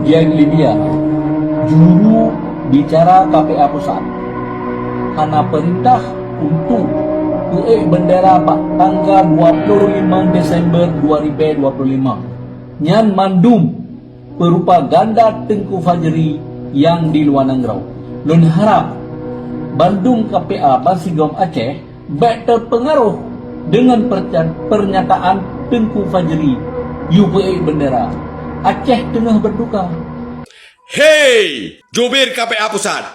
Jack Libya, juru bicara KPA Pusat, hana perintah untuk bendera tanggal 25 Desember 2025. Nyan mandum berupa ganda Tengku Fajri yang di luar Nangrau. Lun harap Bandung KPA Bansigom Aceh baik terpengaruh dengan pernyataan Tengku Fajri UPA bendera. Aceh tengah berduka. Hei, jubir KPA Pusat,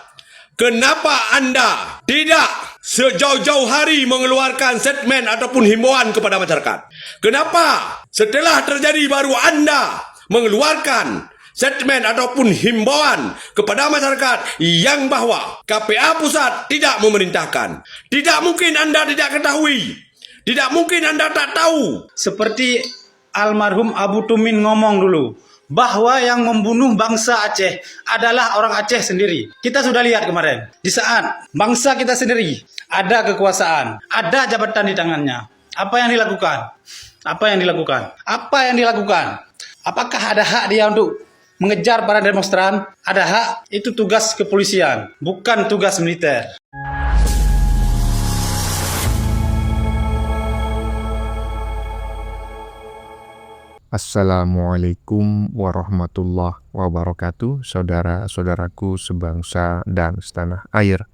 kenapa anda tidak sejauh-jauh hari mengeluarkan statement ataupun himbauan kepada masyarakat? Kenapa setelah terjadi baru anda mengeluarkan statement ataupun himbauan kepada masyarakat yang bahwa KPA Pusat tidak memerintahkan? Tidak mungkin anda tidak ketahui. Tidak mungkin anda tak tahu. Seperti almarhum Abu Tumin ngomong dulu, bahwa yang membunuh bangsa Aceh adalah orang Aceh sendiri. Kita sudah lihat kemarin, di saat bangsa kita sendiri ada kekuasaan, ada jabatan di tangannya. Apa yang dilakukan? Apa yang dilakukan? Apa yang dilakukan? Apakah ada hak dia untuk mengejar para demonstran? Ada hak, itu tugas kepolisian, bukan tugas militer. Assalamualaikum warahmatullahi wabarakatuh, saudara-saudaraku sebangsa dan setanah air.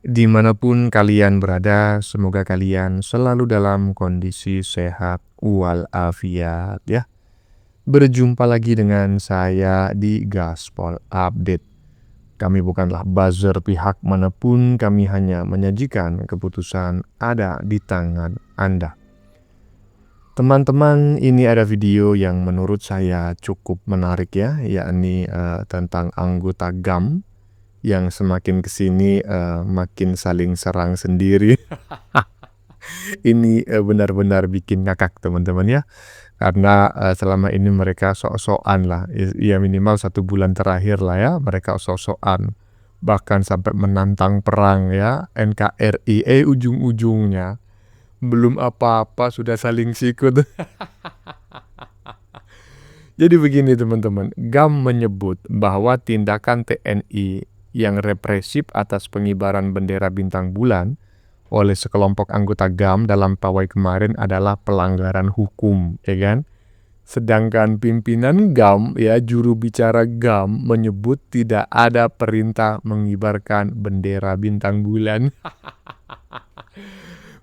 Dimanapun kalian berada, semoga kalian selalu dalam kondisi sehat walafiat ya. Berjumpa lagi dengan saya di Gaspol Update. Kami bukanlah buzzer pihak manapun, kami hanya menyajikan keputusan ada di tangan Anda. Teman-teman, ini ada video yang menurut saya cukup menarik ya, yakni tentang anggota GAM yang semakin kesini makin saling serang sendiri. Ini benar-benar bikin ngakak teman-teman ya, karena selama ini mereka sok-sokan lah, ya minimal 1 bulan terakhir lah ya, mereka sok-sokan, bahkan sampai menantang perang ya, NKRI, ujung-ujungnya belum apa-apa sudah saling sikut. Jadi begini teman-teman, GAM menyebut bahwa tindakan TNI yang represif atas pengibaran bendera bintang bulan oleh sekelompok anggota GAM dalam pawai kemarin adalah pelanggaran hukum, ya kan? Sedangkan pimpinan GAM, ya juru bicara GAM menyebut tidak ada perintah mengibarkan bendera bintang bulan.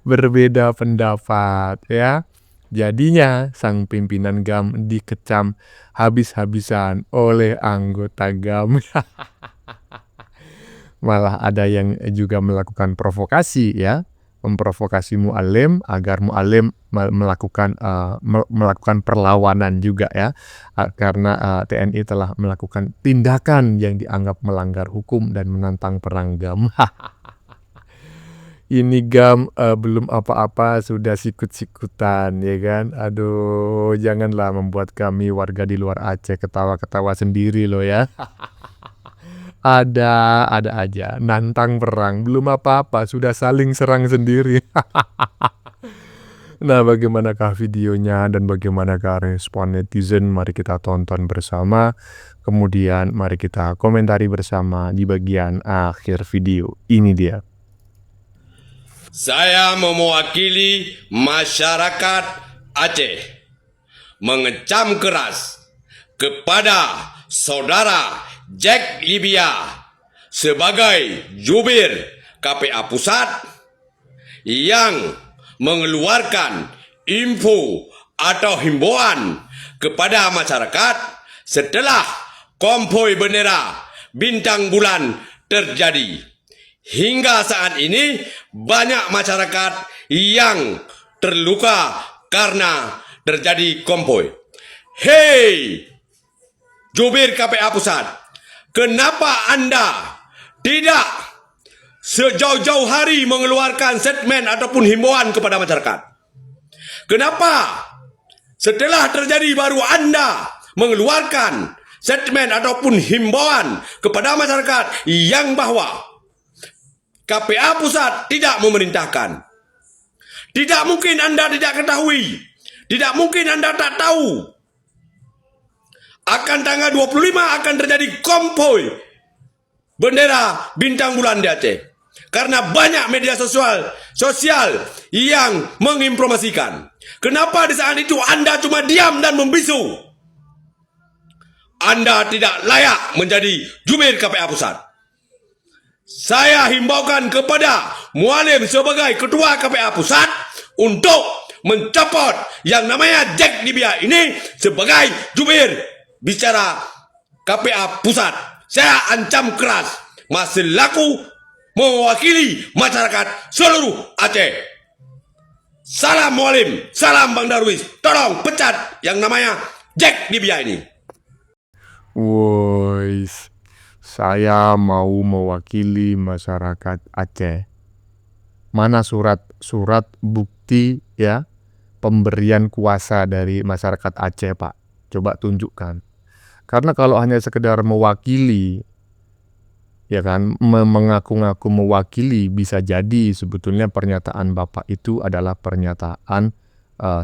Berbeda pendapat ya. Jadinya sang pimpinan GAM dikecam habis-habisan oleh anggota GAM. Malah ada yang juga melakukan provokasi ya, memprovokasi mu'alim agar mu'alim melakukan perlawanan juga ya, karena TNI telah melakukan tindakan yang dianggap melanggar hukum dan menantang perang GAM. Ini GAM belum apa-apa sudah sikut-sikutan ya kan. Aduh, janganlah membuat kami warga di luar Aceh ketawa-ketawa sendiri loh ya. Ada aja nantang perang, belum apa-apa sudah saling serang sendiri. Nah, bagaimanakah videonya dan bagaimanakah respon netizen? Mari kita tonton bersama. Kemudian mari kita komentari bersama di bagian akhir video. Ini dia. Saya mewakili masyarakat Aceh mengecam keras kepada saudara Jack Libya sebagai jubir KPA Pusat yang mengeluarkan info atau himbauan kepada masyarakat setelah konvoi bendera bintang bulan terjadi. Hingga saat ini banyak masyarakat yang terluka karena terjadi konvoi. Hei, jubir KPA Pusat, kenapa anda tidak sejauh-jauh hari mengeluarkan statement ataupun himbauan kepada masyarakat? Kenapa setelah terjadi baru anda mengeluarkan statement ataupun himbauan kepada masyarakat yang bahwa KPA Pusat tidak memerintahkan? Tidak mungkin anda tidak ketahui. Tidak mungkin anda tak tahu. akan tanggal 25 akan terjadi konvoi bendera bintang bulan di Aceh. Karena banyak media sosial yang menginformasikan. Kenapa di saat itu Anda cuma diam dan membisu? Anda tidak layak menjadi jubir KPA Pusat. Saya himbaukan kepada Mualim sebagai ketua KPA Pusat untuk mencopot yang namanya Jack Libya ini sebagai jubir bicara KPA Pusat. Saya ancam keras masih laku mewakili masyarakat seluruh Aceh. Salam Mualim, salam Bang Darwis. Tolong pecat yang namanya Jack Libya ini. Woi, saya mau mewakili masyarakat Aceh. Mana surat bukti ya pemberian kuasa dari masyarakat Aceh, Pak? Coba tunjukkan. Karena kalau hanya sekedar mewakili, ya kan, mengaku-ngaku mewakili, bisa jadi sebetulnya pernyataan Bapak itu adalah pernyataan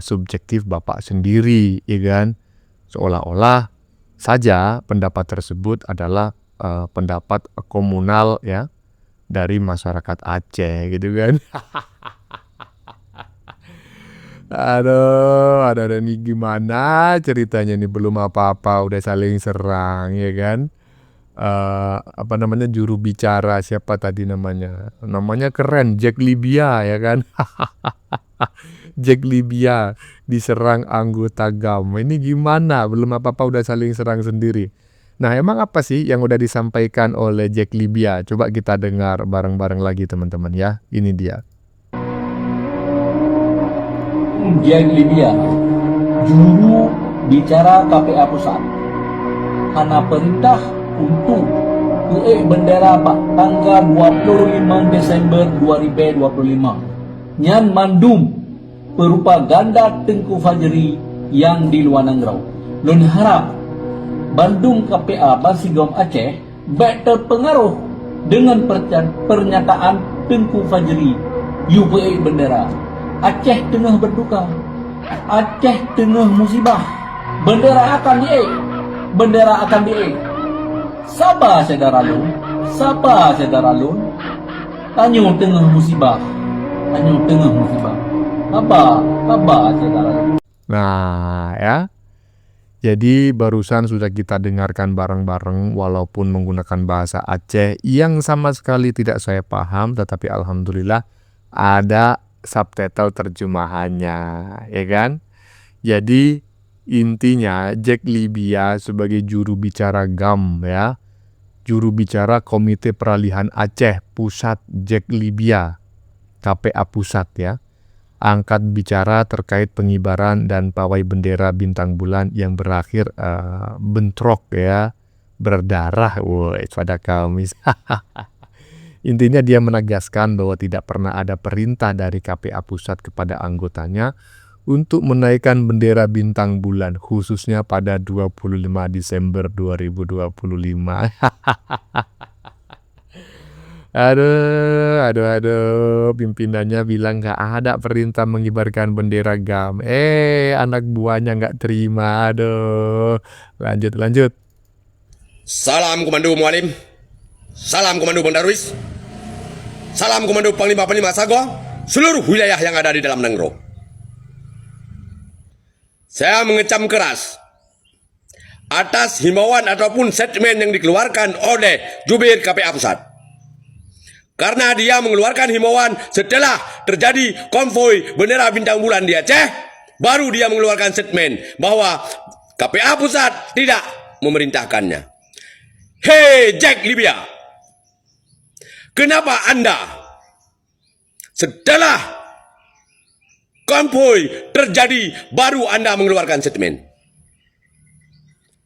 subjektif Bapak sendiri, ya kan? Seolah-olah saja pendapat tersebut adalah pendapat komunal ya dari masyarakat Aceh gitu kan. Aduh, ada nih gimana ceritanya nih, belum apa-apa udah saling serang ya kan. Apa namanya, juru bicara siapa tadi namanya keren, Jack Libya ya kan. Jack Libya diserang anggota GAM, ini gimana, belum apa-apa udah saling serang sendiri. Nah, emang apa sih yang udah disampaikan oleh Jack Libya? Coba kita dengar bareng-bareng lagi teman-teman ya, ini dia. Jack Libya, juru bicara KPA Pusat, hana perintah untuk bendera tanggal 25 Desember 2025. Nyan mandum propaganda Tengku Fajri yang di luar Nangrau. Lun harap Bandung KPA Basigom Aceh baik terpengaruh dengan pernyataan Tengku Fajri UPA bendera. Aceh tengah berduka, Aceh tengah musibah, bendera akan diek. Sabar saudara lun, Tanyo tengah musibah, Sabar saudara lun. Nah ya, jadi barusan sudah kita dengarkan bareng-bareng walaupun menggunakan bahasa Aceh yang sama sekali tidak saya paham, tetapi alhamdulillah ada subtitle terjemahannya, ya kan? Jadi intinya Jack Libya sebagai juru bicara GAM ya, juru bicara Komite Peralihan Aceh Pusat Jack Libya, KPA Pusat ya, angkat bicara terkait pengibaran dan pawai bendera bintang bulan yang berakhir bentrok ya, berdarah pada Kamis. Intinya dia menegaskan bahwa tidak pernah ada perintah dari KPA Pusat kepada anggotanya untuk menaikkan bendera bintang bulan khususnya pada 25 Desember 2025. Aduh, pimpinannya bilang gak ada perintah mengibarkan bendera GAM. Anak buahnya gak terima. Aduh, lanjut. Salam Komando Mualim, salam Komando Bang Darwis, salam Komando Panglima Sagwa, seluruh wilayah yang ada di dalam Nanggro. Saya mengecam keras atas himbauan ataupun statement yang dikeluarkan oleh jubir KPA Pusat. Karena dia mengeluarkan himbauan setelah terjadi konvoi bendera bintang bulan di Aceh, baru dia mengeluarkan statement bahwa KPA Pusat tidak memerintahkannya. Hei Jack Libya, kenapa Anda setelah konvoi terjadi baru Anda mengeluarkan statement?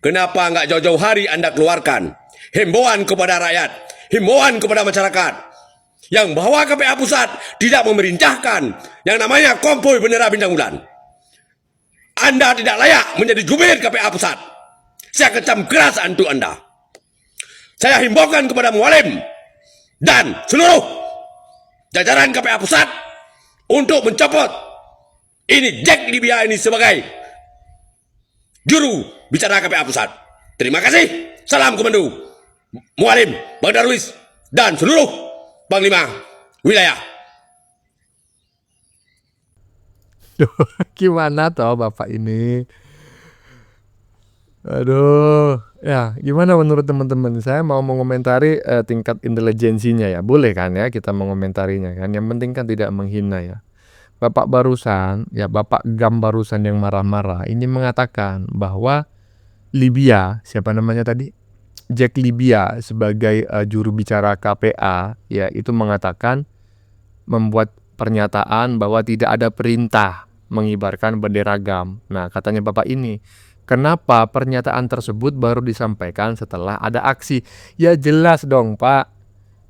Kenapa enggak jauh-jauh hari Anda keluarkan himbauan kepada rakyat, himbauan kepada masyarakat yang bahwa KPA Pusat tidak memerintahkan yang namanya konvoi bendera bintang bulan? Anda tidak layak menjadi jubir KPA Pusat. Saya kecam keras untuk Anda. Saya himbaukan kepada Mualim dan seluruh jajaran KPA Pusat untuk mencopot ini Jack Libya ini sebagai juru bicara KPA Pusat. Terima kasih. Salam Komando. Mualim, Bang Darwis, dan seluruh Panglima wilayah. Duh, gimana toh Bapak ini? Aduh, ya gimana menurut teman-teman? Saya mau mengomentari tingkat intelijensinya ya. Boleh kan ya kita mengomentarinya kan. Yang penting kan tidak menghina ya. Bapak barusan, ya Bapak Gam barusan yang marah-marah ini mengatakan bahwa Libya, siapa namanya tadi? Jack Libya sebagai juru bicara KPA ya itu mengatakan membuat pernyataan bahwa tidak ada perintah mengibarkan bendera GAM. Nah, katanya Bapak ini, kenapa pernyataan tersebut baru disampaikan setelah ada aksi? Ya jelas dong, Pak.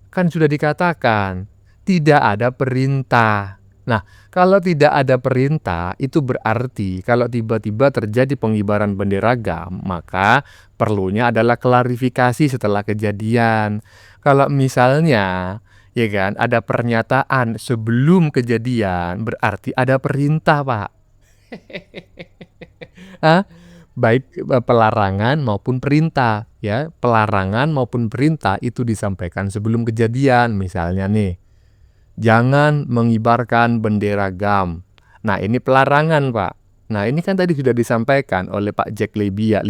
Kan sudah dikatakan tidak ada perintah. Nah, kalau tidak ada perintah, itu berarti kalau tiba-tiba terjadi pengibaran bendera GAM, maka perlunya adalah klarifikasi setelah kejadian. Kalau misalnya, ya kan, ada pernyataan sebelum kejadian, berarti ada perintah, Pak. Hah? Baik pelarangan maupun perintah, ya. Pelarangan maupun perintah itu disampaikan sebelum kejadian. Misalnya nih, jangan mengibarkan bendera GAM. Nah, ini pelarangan, Pak. Nah, ini kan tadi sudah disampaikan oleh Pak Jack Libya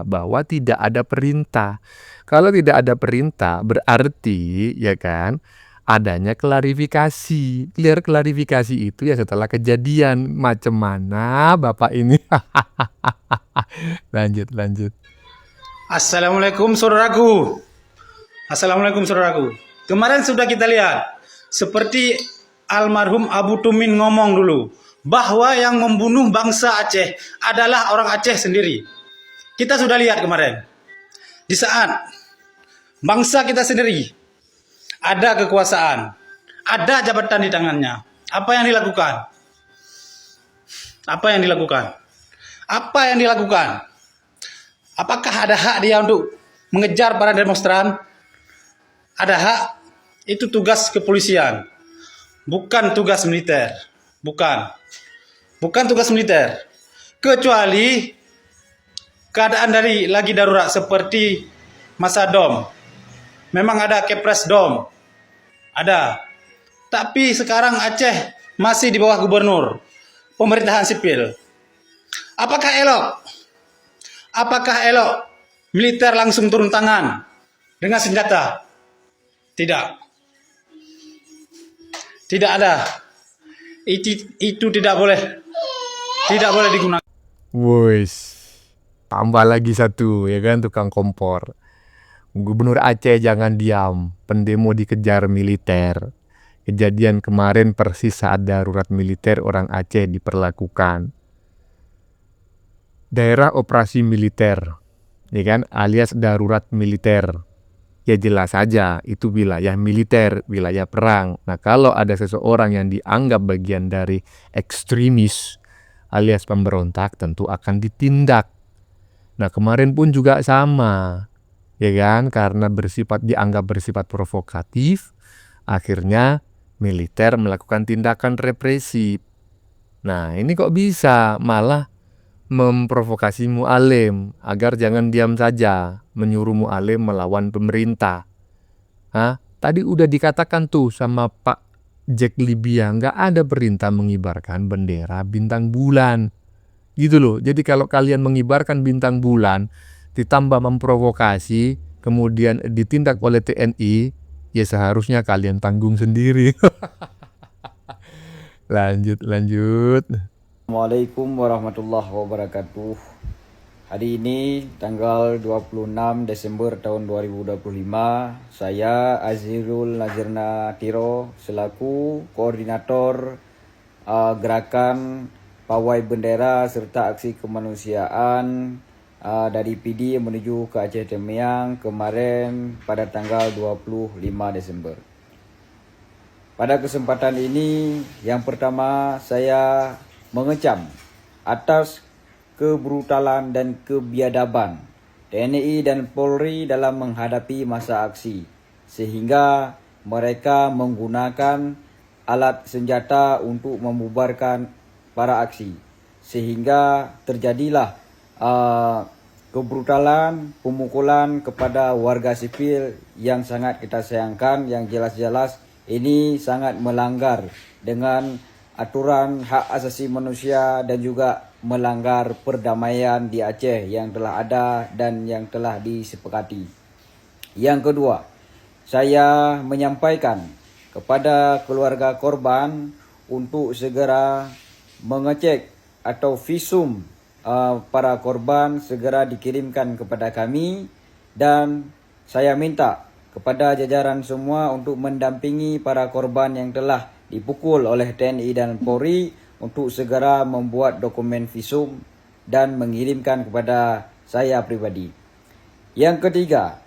bahwa tidak ada perintah. Kalau tidak ada perintah, berarti ya kan adanya klarifikasi. Klarifikasi itu ya setelah kejadian. Macam mana Bapak ini? Lanjut. Assalamualaikum saudaraku. Assalamualaikum saudaraku. Kemarin sudah kita lihat seperti almarhum Abu Tumin ngomong dulu bahwa yang membunuh bangsa Aceh adalah orang Aceh sendiri. Kita sudah lihat kemarin. Di saat bangsa kita sendiri ada kekuasaan, ada jabatan di tangannya. Apa yang dilakukan? Apa yang dilakukan? Apa yang dilakukan? Apakah ada hak dia untuk mengejar para demonstran? Ada hak. Itu tugas kepolisian. Bukan tugas militer. Bukan tugas militer. Kecuali keadaan lagi darurat seperti masa DOM. Memang ada Kepres DOM. Ada. Tapi sekarang Aceh masih di bawah gubernur. Pemerintahan sipil. Apakah elok militer langsung turun tangan dengan senjata? Tidak. Tidak ada. Itu tidak boleh. Tidak boleh digunakan. Wis, tambah lagi satu ya kan tukang kompor. Gubernur Aceh jangan diam, pendemo dikejar militer. Kejadian kemarin persis saat darurat militer orang Aceh diperlakukan. Daerah operasi militer, ya kan, alias darurat militer. Ya jelas saja itu wilayah militer, wilayah perang. Nah, kalau ada seseorang yang dianggap bagian dari ekstremis alias pemberontak tentu akan ditindak. Nah, kemarin pun juga sama. Ya kan, karena dianggap bersifat provokatif, akhirnya militer melakukan tindakan represif. Nah, ini kok bisa malah memprovokasi mu'alim agar jangan diam saja, menyuruh mu'alim melawan pemerintah. Tadi udah dikatakan tuh sama Pak Jack Libya, nggak ada perintah mengibarkan bendera bintang bulan. Gitu loh, jadi kalau kalian mengibarkan bintang bulan, ditambah memprovokasi, kemudian ditindak oleh TNI, ya seharusnya kalian tanggung sendiri. Lanjut. Assalamualaikum warahmatullahi wabarakatuh. Hari ini tanggal 26 Desember tahun 2025, saya Azirul Nazirna Tiro selaku koordinator gerakan pawai bendera serta aksi kemanusiaan dari PD menuju ke Aceh Temiang kemarin pada tanggal 25 Desember. Pada kesempatan ini, yang pertama saya mengecam atas kebrutalan dan kebiadaban TNI dan Polri dalam menghadapi masa aksi, sehingga mereka menggunakan alat senjata untuk membubarkan para aksi, sehingga terjadilah kebrutalan, pemukulan kepada warga sipil yang sangat kita sayangkan, yang jelas-jelas ini sangat melanggar dengan aturan hak asasi manusia dan juga melanggar perdamaian di Aceh yang telah ada dan yang telah disepakati. Yang kedua, saya menyampaikan kepada keluarga korban untuk segera mengecek atau visum para korban segera dikirimkan kepada kami, dan saya minta kepada jajaran semua untuk mendampingi para korban yang telah dipukul oleh TNI dan Polri untuk segera membuat dokumen visum dan mengirimkan kepada saya pribadi. Yang ketiga,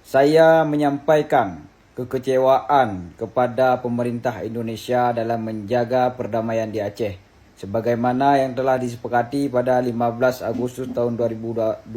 saya menyampaikan kekecewaan kepada pemerintah Indonesia dalam menjaga perdamaian di Aceh sebagaimana yang telah disepakati pada 15 Agustus tahun 2005.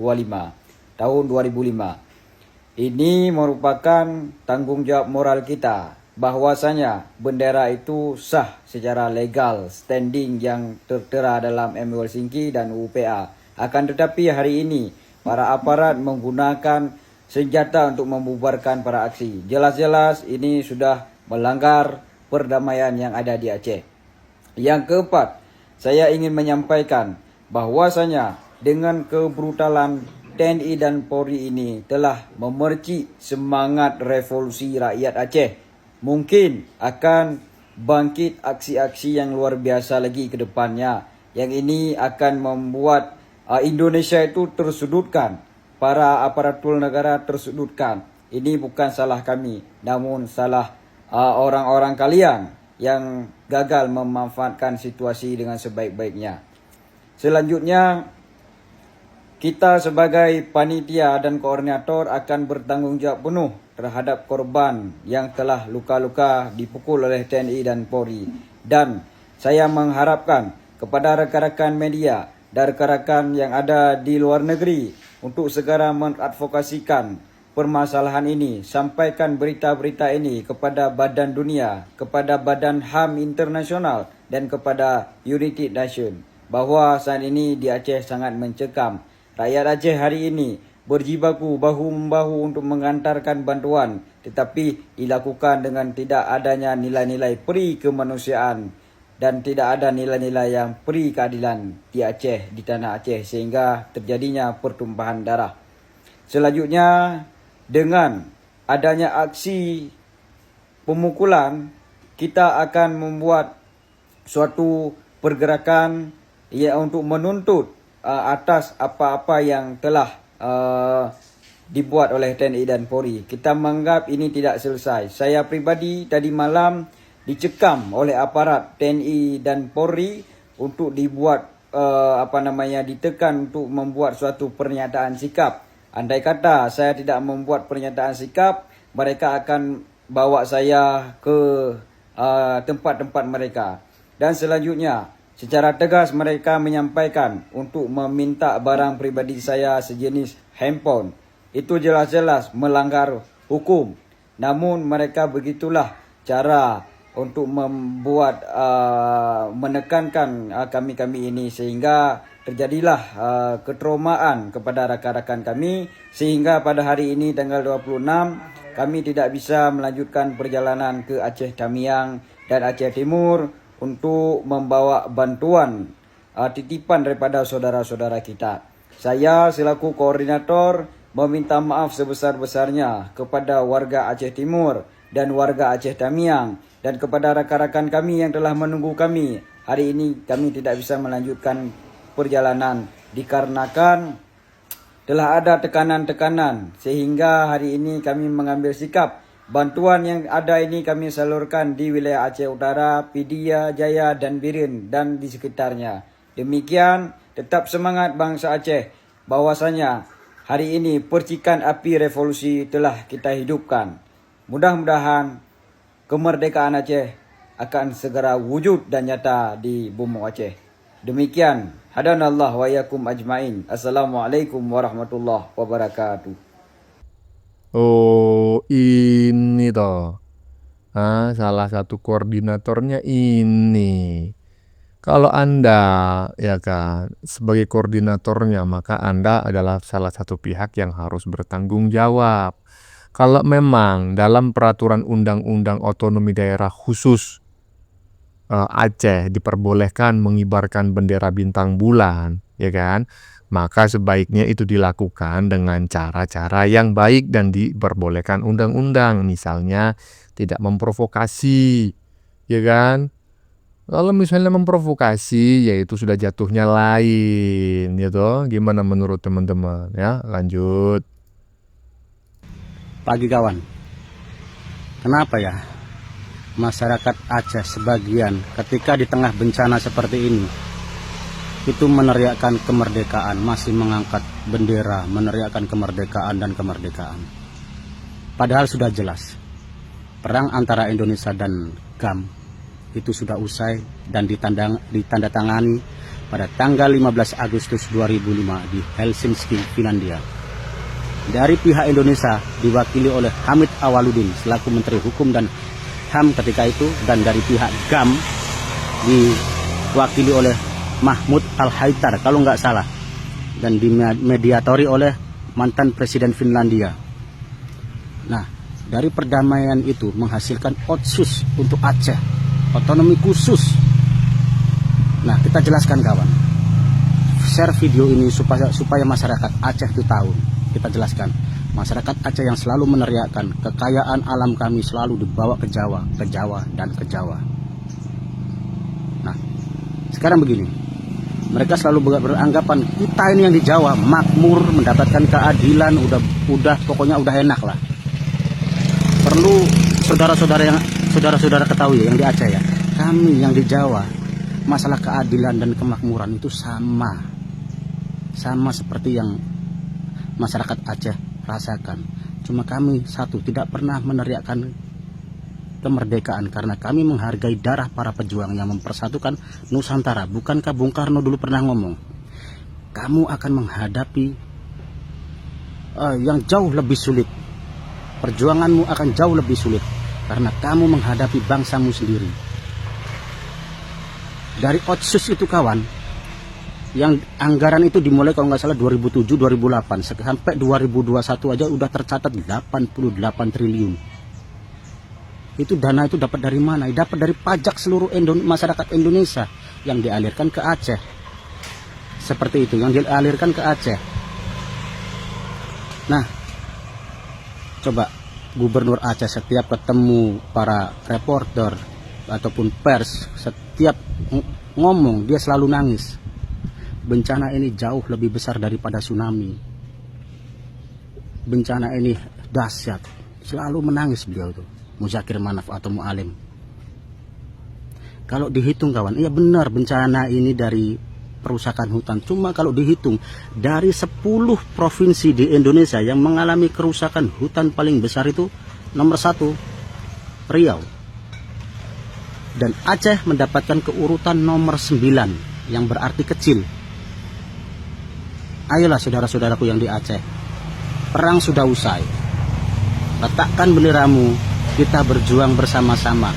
Ini merupakan tanggungjawab moral kita bahwasanya bendera itu sah secara legal standing yang tertera dalam MOU Helsinki dan UPA. Akan tetapi hari ini para aparat menggunakan senjata untuk membubarkan para aksi. Jelas-jelas ini sudah melanggar perdamaian yang ada di Aceh. Yang keempat, saya ingin menyampaikan bahwasanya dengan kebrutalan TNI dan Polri ini telah memercik semangat revolusi rakyat Aceh. Mungkin akan bangkit aksi-aksi yang luar biasa lagi ke depannya. Yang ini akan membuat Indonesia itu tersudutkan. Para aparatur negara tersudutkan. Ini bukan salah kami, namun salah orang-orang kalian yang gagal memanfaatkan situasi dengan sebaik-baiknya. Selanjutnya, kita sebagai panitia dan koordinator akan bertanggung jawab penuh terhadap korban yang telah luka-luka dipukul oleh TNI dan Polri. Dan saya mengharapkan kepada rekan-rekan media dan rekan-rekan yang ada di luar negeri untuk segera mengadvokasikan permasalahan ini, sampaikan berita-berita ini kepada badan dunia, kepada badan HAM internasional dan kepada United Nations bahwa saat ini di Aceh sangat mencekam. Rakyat Aceh hari ini berjibaku bahu-membahu untuk mengantarkan bantuan, tetapi dilakukan dengan tidak adanya nilai-nilai peri kemanusiaan dan tidak ada nilai-nilai yang peri keadilan di Aceh, di tanah Aceh, sehingga terjadinya pertumpahan darah. Selanjutnya, dengan adanya aksi pemukulan, kita akan membuat suatu pergerakan untuk menuntut atas apa-apa yang telah dibuat oleh TNI dan Polri. Kita menganggap ini tidak selesai. Saya pribadi tadi malam dicekam oleh aparat TNI dan Polri untuk dibuat ditekan untuk membuat suatu pernyataan sikap. Andai kata saya tidak membuat pernyataan sikap, mereka akan bawa saya ke tempat-tempat mereka. Dan selanjutnya, secara tegas mereka menyampaikan untuk meminta barang pribadi saya sejenis handphone. Itu jelas-jelas melanggar hukum. Namun mereka begitulah cara untuk membuat menekankan kami-kami ini, sehingga terjadilah ketraumaan kepada rakan-rakan kami, sehingga pada hari ini tanggal 26 kami tidak bisa melanjutkan perjalanan ke Aceh Tamiang dan Aceh Timur untuk membawa bantuan titipan daripada saudara-saudara kita. Saya selaku koordinator meminta maaf sebesar-besarnya kepada warga Aceh Timur dan warga Aceh Tamiang, dan kepada rakan-rakan kami yang telah menunggu kami. Hari ini kami tidak bisa melanjutkan perjalanan dikarenakan telah ada tekanan-tekanan, sehingga hari ini kami mengambil sikap. Bantuan yang ada ini kami salurkan di wilayah Aceh Utara, Pidia, Jaya dan Birin dan di sekitarnya. Demikian, tetap semangat bangsa Aceh bahwasanya hari ini percikan api revolusi telah kita hidupkan. Mudah-mudahan kemerdekaan Aceh akan segera wujud dan nyata di bumi Aceh. Demikian, hadanallah wa yakum ajmain. Assalamualaikum warahmatullahi wabarakatuh. Oh, ini toh. Salah satu koordinatornya ini. Kalau Anda ya kan sebagai koordinatornya, maka Anda adalah salah satu pihak yang harus bertanggung jawab. Kalau memang dalam peraturan undang-undang otonomi daerah khusus Aceh diperbolehkan mengibarkan bendera bintang bulan, ya kan? Maka sebaiknya itu dilakukan dengan cara-cara yang baik dan diperbolehkan undang-undang. Misalnya tidak memprovokasi, ya kan? Kalau misalnya memprovokasi, ya itu sudah jatuhnya lain, gitu. Gimana menurut teman-teman? Ya, lanjut. Pagi kawan, kenapa ya masyarakat Aceh sebagian ketika di tengah bencana seperti ini itu meneriakkan kemerdekaan, masih mengangkat bendera, meneriakkan kemerdekaan dan kemerdekaan. Padahal sudah jelas, perang antara Indonesia dan GAM itu sudah usai dan ditandatangani pada tanggal 15 Agustus 2005 di Helsinki, Finlandia. Dari pihak Indonesia diwakili oleh Hamid Awaludin selaku Menteri Hukum dan HAM ketika itu, dan dari pihak GAM diwakili oleh Mahmud Al-Haidar kalau nggak salah, dan dimediatori oleh mantan Presiden Finlandia. Nah, dari perdamaian itu menghasilkan Otsus untuk Aceh, otonomi khusus. Nah, kita jelaskan kawan, share video ini supaya masyarakat Aceh itu tahu. Kita jelaskan, masyarakat Aceh yang selalu meneriakkan kekayaan alam kami selalu dibawa ke Jawa, dan ke Jawa. Nah, sekarang begini, mereka selalu beranggapan kita ini yang di Jawa makmur, mendapatkan keadilan, udah pokoknya udah enak lah. Perlu saudara-saudara ketahui yang di Aceh ya, kami yang di Jawa masalah keadilan dan kemakmuran itu sama seperti yang masyarakat Aceh rasakan. Cuma kami satu, tidak pernah meneriakkan kemerdekaan karena kami menghargai darah para pejuang yang mempersatukan Nusantara. Bukankah Bung Karno dulu pernah ngomong, kamu akan menghadapi yang jauh lebih sulit, perjuanganmu akan jauh lebih sulit karena kamu menghadapi bangsamu sendiri. Dari Otsus itu kawan, yang anggaran itu dimulai kalau nggak salah 2007-2008 sampai 2021 aja udah tercatat 88 triliun. Itu dana itu dapat dari mana? Dapat dari pajak seluruh masyarakat Indonesia yang dialirkan ke Aceh. Seperti itu, yang dialirkan ke Aceh. Nah, coba Gubernur Aceh setiap ketemu para reporter ataupun pers, setiap ngomong dia selalu nangis. Bencana ini jauh lebih besar daripada tsunami. Bencana ini dahsyat. Selalu menangis beliau itu, Muzakir Manaf atau Mu'alim. Kalau dihitung kawan, iya benar bencana ini dari perusakan hutan. Cuma kalau dihitung dari 10 provinsi di Indonesia yang mengalami kerusakan hutan paling besar itu nomor 1 Riau. Dan Aceh mendapatkan keurutan nomor 9 yang berarti kecil. Ayolah saudara-saudaraku yang di Aceh, perang sudah usai. Letakkan benderamu, kita berjuang bersama-sama.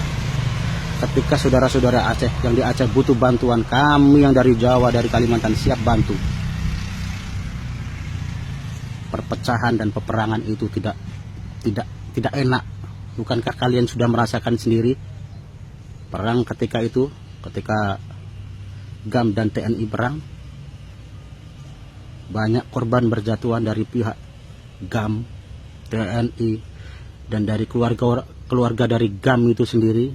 Ketika saudara-saudara Aceh yang di Aceh butuh bantuan, kami yang dari Jawa, dari Kalimantan siap bantu. Perpecahan dan peperangan itu tidak enak. Bukankah kalian sudah merasakan sendiri perang ketika itu, ketika GAM dan TNI perang? Banyak korban berjatuhan dari pihak GAM, TNI, dan dari keluarga dari GAM itu sendiri.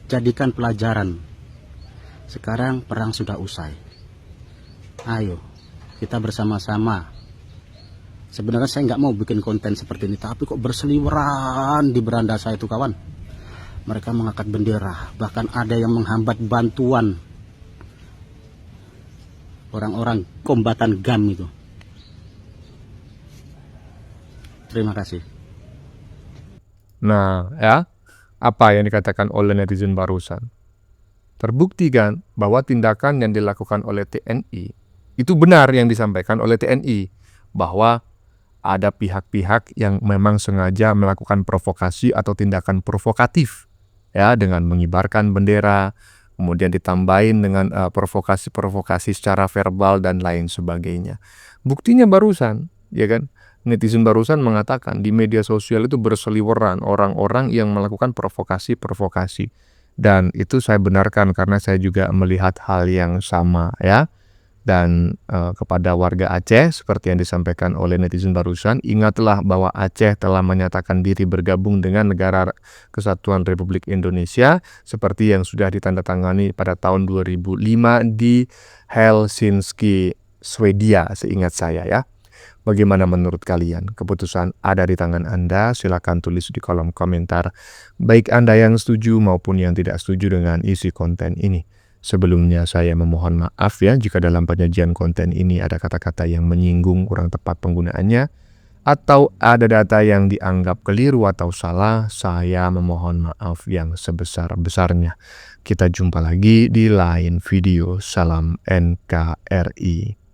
Jadikan pelajaran. Sekarang perang sudah usai. Ayo, kita bersama-sama. Sebenarnya saya nggak mau bikin konten seperti ini, tapi kok berseliweran di beranda saya itu kawan. Mereka mengangkat bendera, bahkan ada yang menghambat bantuan orang-orang kombatan GAM itu. Terima kasih. Nah, ya, apa yang dikatakan oleh netizen barusan? Terbukti kan bahwa tindakan yang dilakukan oleh TNI itu benar yang disampaikan oleh TNI, bahwa ada pihak-pihak yang memang sengaja melakukan provokasi atau tindakan provokatif, ya, dengan mengibarkan bendera, kemudian ditambahin dengan provokasi-provokasi secara verbal dan lain sebagainya. Buktinya barusan, ya kan? Netizen barusan mengatakan di media sosial itu berseliweran orang-orang yang melakukan provokasi-provokasi. Dan itu saya benarkan karena saya juga melihat hal yang sama, ya. Dan kepada warga Aceh, seperti yang disampaikan oleh netizen barusan, ingatlah bahwa Aceh telah menyatakan diri bergabung dengan Negara Kesatuan Republik Indonesia seperti yang sudah ditandatangani pada tahun 2005 di Helsinki, Swedia, seingat saya, ya. Bagaimana menurut kalian? Keputusan ada di tangan Anda, silakan tulis di kolom komentar, baik Anda yang setuju maupun yang tidak setuju dengan isi konten ini. Sebelumnya saya memohon maaf ya jika dalam penyajian konten ini ada kata-kata yang menyinggung, kurang tepat penggunaannya, atau ada data yang dianggap keliru atau salah. Saya memohon maaf yang sebesar-besarnya. Kita jumpa lagi di lain video. Salam NKRI.